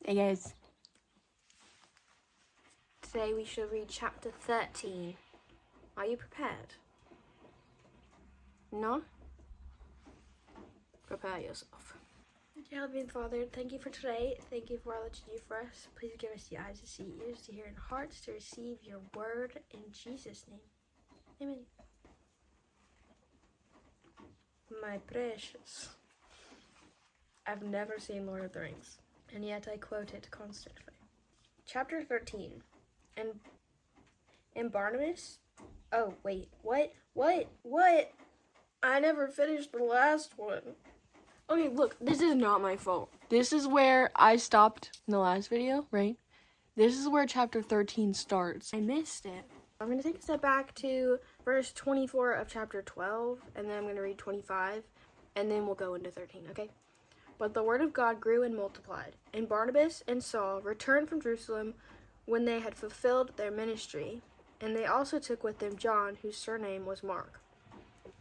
Hey guys. Today we shall read chapter 13. Are you prepared? No? Prepare yourself. Dear Heavenly Father, thank you for today. Thank you for all that you do for us. Please give us the eyes to see, ears to hear, and hearts to receive your word in Jesus' name. Amen. My precious. I've never seen Lord of the Rings, and yet I quote it constantly. Chapter 13. And Barnabas? Oh, wait. What? I never finished the last one. Okay, look, this is not my fault. This is where I stopped in the last video, right? This is where chapter 13 starts. I missed it. I'm going to take a step back to verse 24 of chapter 12, and then I'm going to read 25, and then we'll go into 13, okay? But the word of God grew and multiplied, and Barnabas and Saul returned from Jerusalem when they had fulfilled their ministry, and they also took with them John, whose surname was Mark.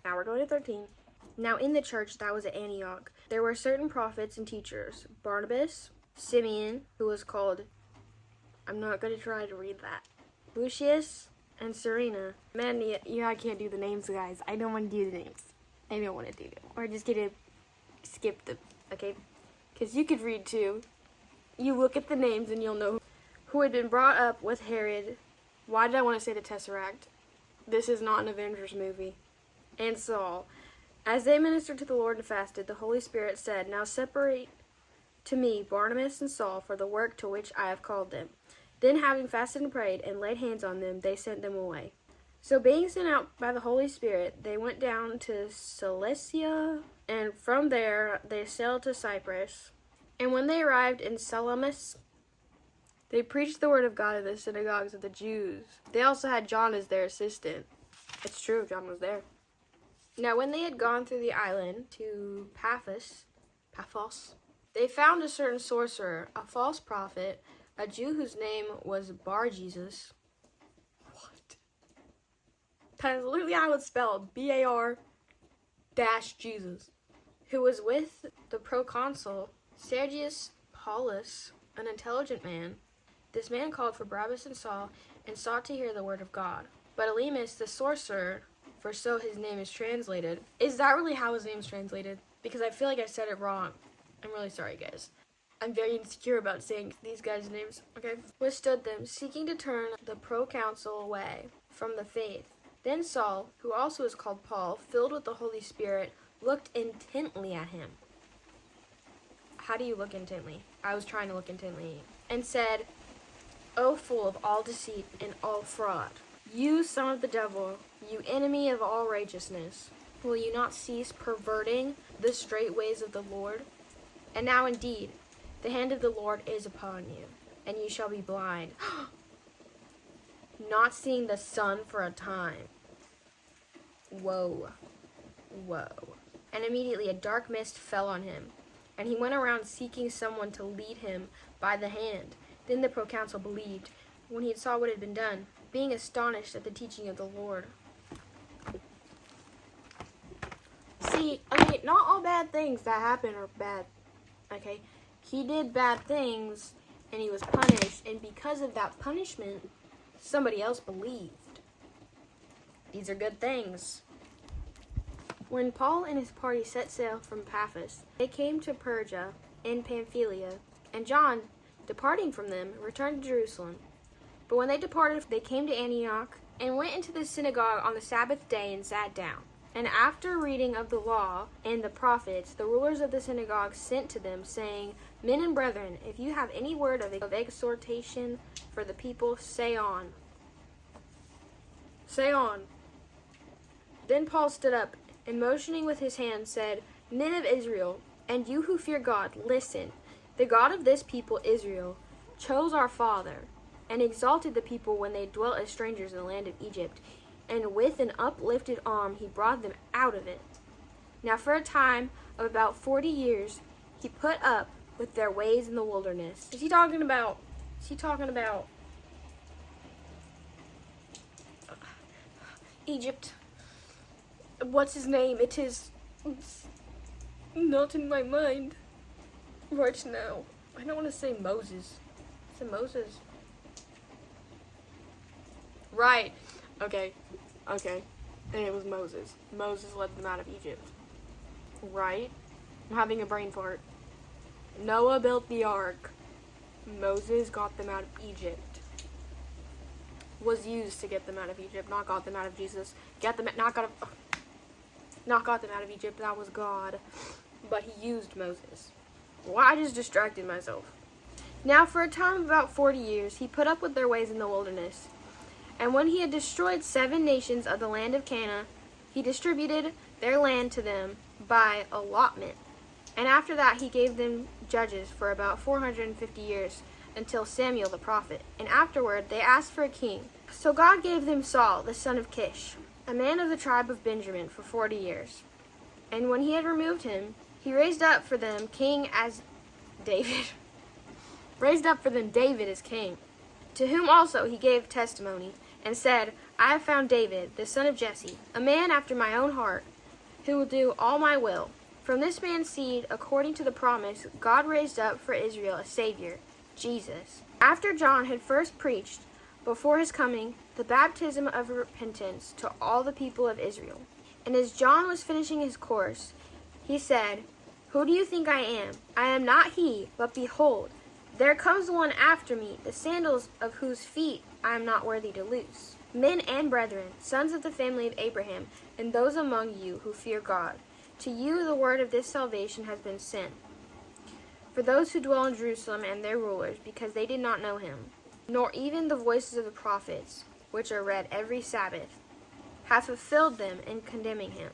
Now we're going to 13. Now in the church that was at Antioch, there were certain prophets and teachers, Barnabas, Simeon, who was called, I'm not going to try to read that, Lucius, and Serena. Man, I can't do the names, guys. I don't want to do the names. I don't want to do them. We're just going to skip them, okay? Because you could read too. You look at the names and you'll know who had been brought up with Herod. Why did I want to say the Tesseract? This is not an Avengers movie. And Saul. As they ministered to the Lord and fasted, the Holy Spirit said, Now separate to me Barnabas and Saul for the work to which I have called them. Then having fasted and prayed and laid hands on them, they sent them away. So being sent out by the Holy Spirit, they went down to Cilicia, and from there they sailed to Cyprus. And when they arrived in Salamis, they preached the word of God in the synagogues of the Jews. They also had John as their assistant. It's true, John was there. Now when they had gone through the island to Paphos, they found a certain sorcerer, a false prophet, a Jew whose name was Bar-Jesus. What? That is literally how it's spelled, B-A-R-Jesus, who was with the proconsul Sergius Paulus, an intelligent man. This man called for Barnabas and Saul and sought to hear the word of God. But Elymas, the sorcerer, for so his name is translated. Is that really how his name is translated? Because I feel like I said it wrong. I'm really sorry, guys. I'm very insecure about saying these guys' names, okay? Withstood them, seeking to turn the proconsul away from the faith. Then Saul, who also is called Paul, filled with the Holy Spirit, looked intently at him. How do you look intently? I was trying to look intently. And said, O full of all deceit and all fraud, you son of the devil, you enemy of all righteousness, will you not cease perverting the straight ways of the Lord? And now indeed, the hand of the Lord is upon you, and you shall be blind, not seeing the sun for a time. Whoa. And immediately a dark mist fell on him, and he went around seeking someone to lead him by the hand. Then the proconsul believed, when he saw what had been done, being astonished at the teaching of the Lord. See, okay, not all bad things that happen are bad, okay? He did bad things, and he was punished, and because of that punishment, somebody else believed. These are good things. When Paul and his party set sail from Paphos, they came to Perga in Pamphylia, and John, departing from them, returned to Jerusalem. But when they departed, they came to Antioch, and went into the synagogue on the Sabbath day and sat down. And after reading of the law and the prophets, the rulers of the synagogue sent to them, saying, Men and brethren, if you have any word of exhortation for the people, say on. Say on. Then Paul stood up, and motioning with his hand, said, Men of Israel, and you who fear God, listen. The God of this people, Israel, chose our father, and exalted the people when they dwelt as strangers in the land of Egypt. And with an uplifted arm he brought them out of it. Now for a time of about 40 years he put up with their ways in the wilderness. Is he talking about Egypt? What's his name? It's not in my mind right now. I don't want to say Moses. Say Moses. Right. Okay. And it was Moses. Moses led them out of Egypt. Right? I'm having a brain fart. Noah built the ark. Moses got them out of Egypt. Was used to get them out of Egypt, not got them out of Jesus. Not got them out of Egypt. That was God. But he used Moses. Well, I just distracted myself. Now for a time of about 40 years, he put up with their ways in the wilderness. And when he had destroyed 7 nations of the land of Canaan, he distributed their land to them by allotment. And after that he gave them judges for about 450 years, until Samuel the prophet. And afterward they asked for a king. So God gave them Saul, the son of Kish, a man of the tribe of Benjamin, for 40 years. And when he had removed him, he raised up for them David as king, to whom also he gave testimony, and said, I have found David, the son of Jesse, a man after my own heart, who will do all my will. From this man's seed, according to the promise, God raised up for Israel a Savior, Jesus. After John had first preached, before his coming, the baptism of repentance to all the people of Israel. And as John was finishing his course, he said, Who do you think I am? I am not he, but behold, there comes one after me, the sandals of whose feet I am not worthy to loose. Men and brethren, sons of the family of Abraham, and those among you who fear God, to you the word of this salvation has been sent. For those who dwell in Jerusalem and their rulers, because they did not know him, nor even the voices of the prophets, which are read every Sabbath, have fulfilled them in condemning him.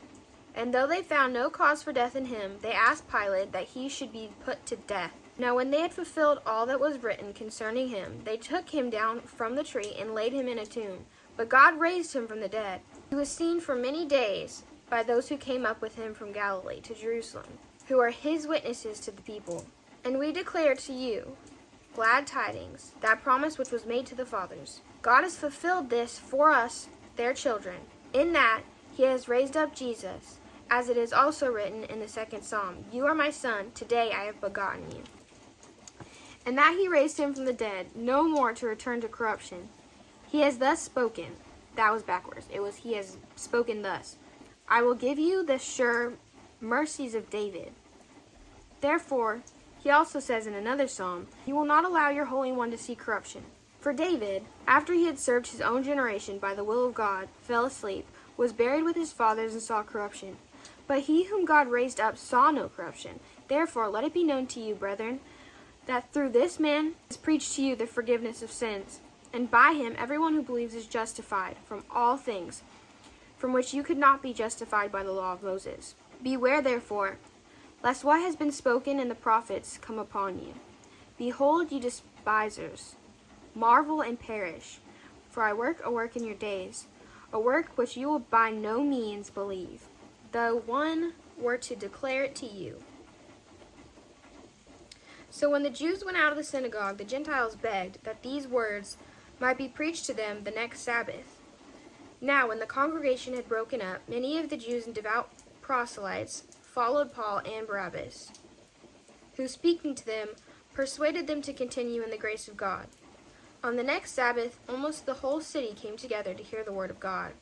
And though they found no cause for death in him, they asked Pilate that he should be put to death. Now when they had fulfilled all that was written concerning him, they took him down from the tree and laid him in a tomb. But God raised him from the dead. He was seen for many days by those who came up with him from Galilee to Jerusalem, who are his witnesses to the people. And we declare to you glad tidings, that promise which was made to the fathers. God has fulfilled this for us, their children, in that he has raised up Jesus, as it is also written in the 2nd Psalm, You are my son, today I have begotten you. And that he raised him from the dead, no more to return to corruption. He has thus spoken. That was backwards. It was, he has spoken thus. I will give you the sure mercies of David. Therefore, he also says in another psalm, You will not allow your Holy One to see corruption. For David, after he had served his own generation by the will of God, fell asleep, was buried with his fathers, and saw corruption. But he whom God raised up saw no corruption. Therefore, let it be known to you, brethren, that through this man is preached to you the forgiveness of sins. And by him everyone who believes is justified from all things, from which you could not be justified by the law of Moses. Beware, therefore, lest what has been spoken in the prophets come upon you. Behold, ye despisers, marvel and perish. For I work a work in your days, a work which you will by no means believe, though one were to declare it to you. So when the Jews went out of the synagogue, the Gentiles begged that these words might be preached to them the next Sabbath. Now when the congregation had broken up, many of the Jews and devout proselytes followed Paul and Barnabas, who, speaking to them, persuaded them to continue in the grace of God. On the next Sabbath, almost the whole city came together to hear the word of God.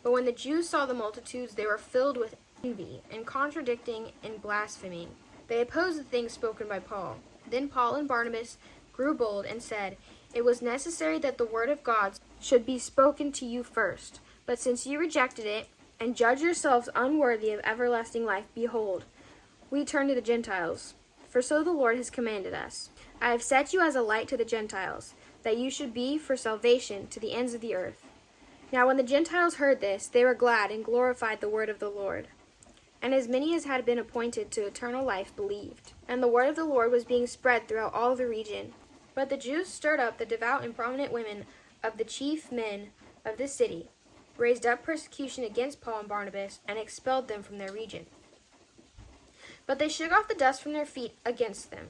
But when the Jews saw the multitudes, they were filled with envy, and contradicting and blaspheming. They opposed the things spoken by Paul. Then Paul and Barnabas grew bold and said, It was necessary that the word of God should be spoken to you first. But since you rejected it, and judge yourselves unworthy of everlasting life, behold, we turn to the Gentiles. For so the Lord has commanded us. I have set you as a light to the Gentiles, that you should be for salvation to the ends of the earth. Now when the Gentiles heard this, they were glad and glorified the word of the Lord. And as many as had been appointed to eternal life believed. And the word of the Lord was being spread throughout all the region. But the Jews stirred up the devout and prominent women of the chief men of the city, raised up persecution against Paul and Barnabas, and expelled them from their region. But they shook off the dust from their feet against them,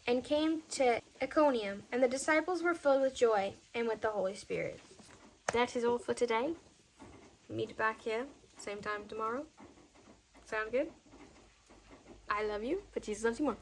and came to Iconium, and the disciples were filled with joy and with the Holy Spirit. That is all for today. Meet back here, same time tomorrow. Sound good? I love you, but Jesus loves you more.